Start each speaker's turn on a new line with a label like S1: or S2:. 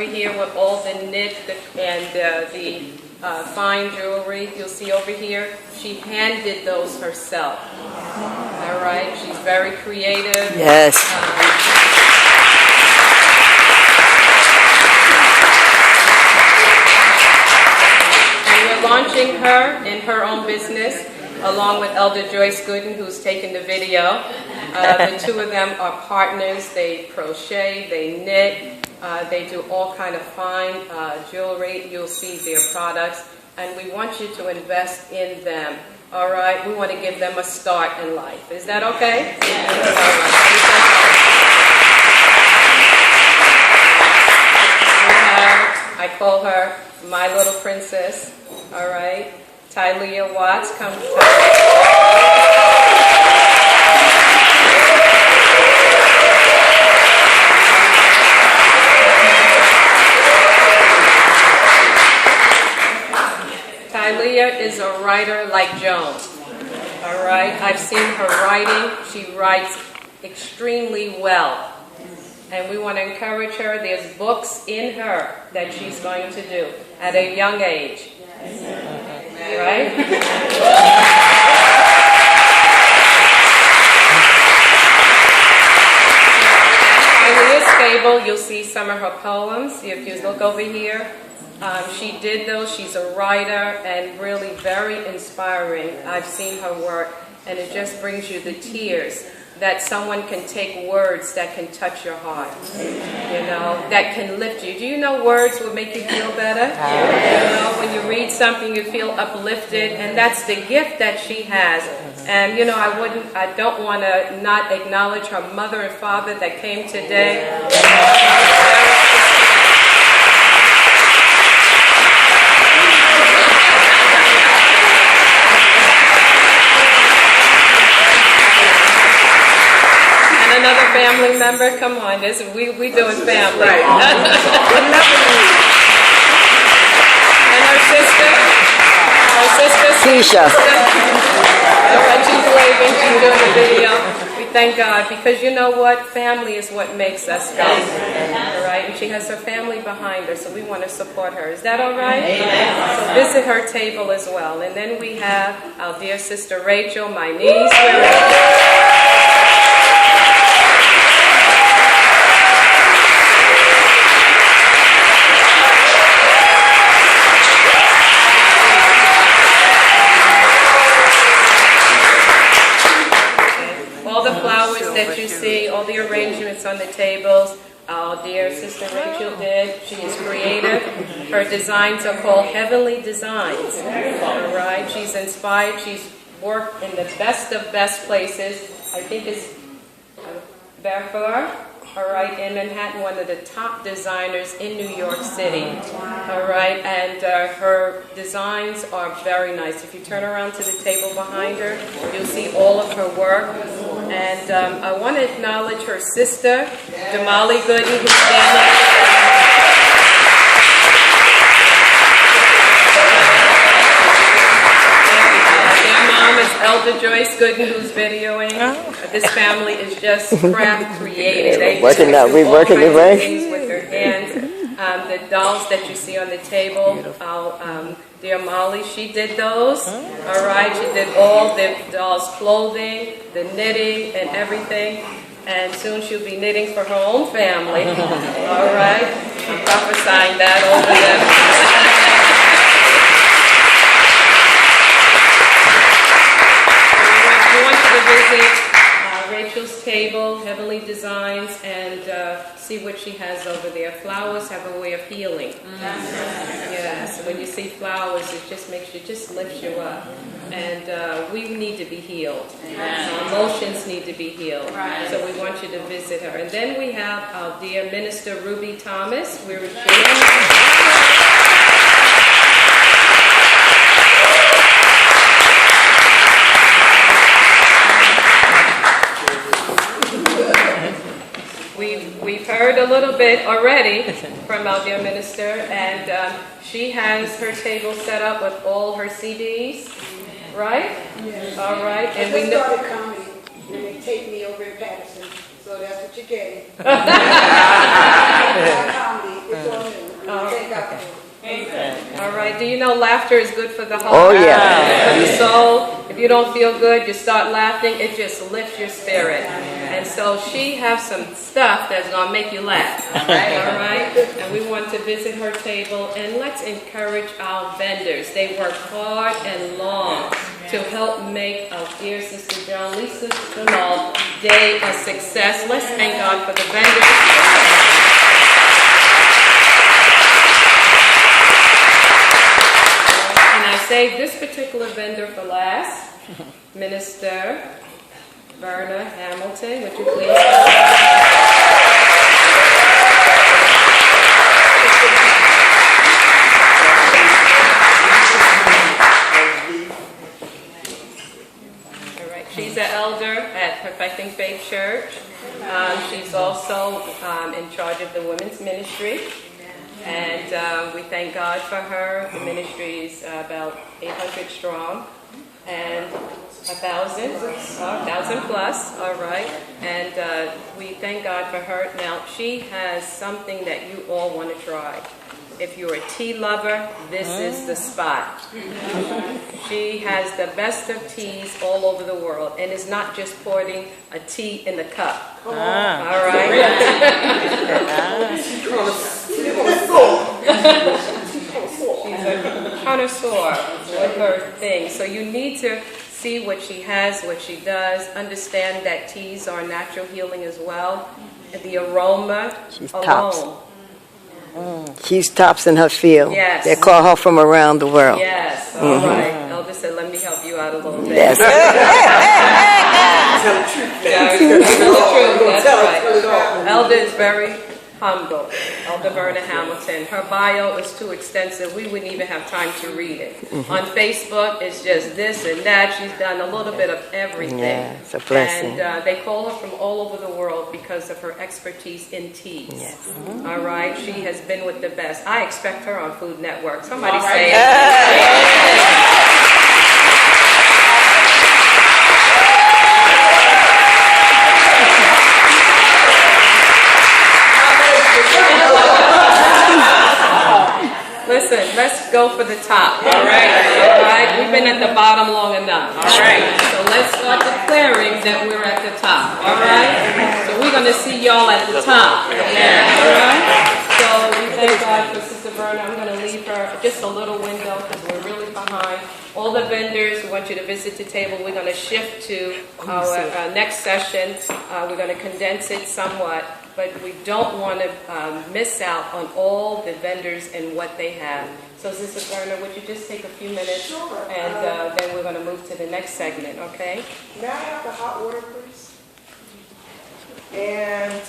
S1: over here with all the knit and the fine jewelry you'll see over here. She hand did those herself. All right, she's very creative.
S2: Yes.
S1: Launching her in her own business, along with Elder Joyce Gooden, who's taken the video. The two of them are partners. They crochet, they knit, they do all kind of fine jewelry. You'll see their products, and we want you to invest in them. All right, we want to give them a start in life. Is that okay? Yeah. All right. I call her my little princess. All right, Tylea Watts, come. Tylea is a writer like Joan. All right, I've seen her writing. She writes extremely well. And we want to encourage her. There's books in her that she's going to do at a young age. Right? Tylea's stable, you'll see some of her poems. If you look over here, she did those. She's a writer and really very inspiring. I've seen her work, and it just brings you the tears. That someone can take words that can touch your heart, you know, that can lift you. Do you know words will make you feel better? You know, when you read something, you feel uplifted, and that's the gift that she has. And you know, I don't want to not acknowledge her mother and father that came today. Another family member, come on, we doing family. Right. And her sister,
S2: Keisha.
S1: All right, she's waving, she's doing the video. We thank God, because you know what? Family is what makes us go. All right, and she has her family behind her, so we want to support her. Is that all right? Amen. So visit her table as well. And then we have our dear sister Rachel, my niece. That you see, all the arrangements on the tables, our dear sister Rachel did. She is creative. Her designs are called Heavenly Designs. All right, she's inspired. She's worked in the best of best places. I think it's Berfar, all right, in Manhattan, one of the top designers in New York City. All right, and her designs are very nice. If you turn around to the table behind her, you'll see all of her work. And I want to acknowledge her sister, Damali Gooden, who's standing. Their mom is Elder Joyce Gooden, who's videoing. This family is just craft creative. They
S2: working out, reworking it, right?
S1: Things with their hands. The dolls that you see on the table, dear Molly, she did those. All right, she did all the dolls' clothing, the knitting, and everything. And soon she'll be knitting for her own family. All right, I'm prophesying that over them. We want you to visit Rachel's table, Heavenly Designs, and see what she has over there. Flowers have a way of healing. Yes, when you see flowers, it just makes you, just lifts you up. And we need to be healed. Our emotions need to be healed. So we want you to visit her. And then we have our dear Minister Ruby Thomas. We're We've heard a little bit already from our dear minister, and she has her table set up with all her CDs, right?
S3: Yes.
S1: All right, and
S3: we started comedy, and they take me over in Patterson, so that's what you get. Comedy, it's on me.
S1: right. Do you know laughter is good for the heart?
S2: Oh, yeah.
S1: For the soul. If you don't feel good, you start laughing. It just lifts your spirit. And so she has some stuff that's going to make you laugh. All right? And we want to visit her table. And let's encourage our vendors. They work hard and long to help make our dear Sister Joan-Lisa's day a success. Let's thank God for the vendors. I saved this particular vendor for last. Minister Verna Hamilton, would you please All right. She's an elder at Perfecting Faith Church. She's also in charge of the women's ministry. And we thank God for her. The ministry is about 800 strong and 1,000 plus, all right. And we thank God for her. Now, she has something that you all want to try. If you're a tea lover, this is the spot. She has the best of teas all over the world, and is not just pouring a tea in the cup. All right. She's a connoisseur with her thing. So you need to see what she has, what she does. Understand that teas are natural healing as well. And the aroma alone.
S2: Tops. She's tops in her field.
S1: Yes.
S2: They call her from around the world.
S1: Yes. All right. Elder said, let me help you out a little bit.
S2: Yes.
S3: Tell the truth.
S1: Yeah, tell the truth. That's right. Elder is very humble. Elder Verna Hamilton. Her bio is too extensive. We wouldn't even have time to read it. On Facebook, it's just this and that. She's done a little bit of everything.
S2: Yeah, it's a blessing.
S1: And they call her from all over the world because of her expertise in teas.
S2: Yes.
S1: All right. She has been with the best. I expect her on Food Network. Somebody say it. Listen, let's go for the top, all right? All right? We've been at the bottom long enough, all right? So let's start declaring that we're at the top, all right? So we're going to see y'all at the top, yeah, all right? So we thank God for Sister Verna. I'm going to leave her just a little window because we're really behind. All the vendors, we want you to visit the table. We're going to shift to our next session. We're going to condense it somewhat. But we don't want to miss out on all the vendors and what they have. So, Sister Verna, would you just take a few minutes?
S3: Sure.
S1: And then we're going to move to the next segment, okay?
S3: May I have the hot water, please? And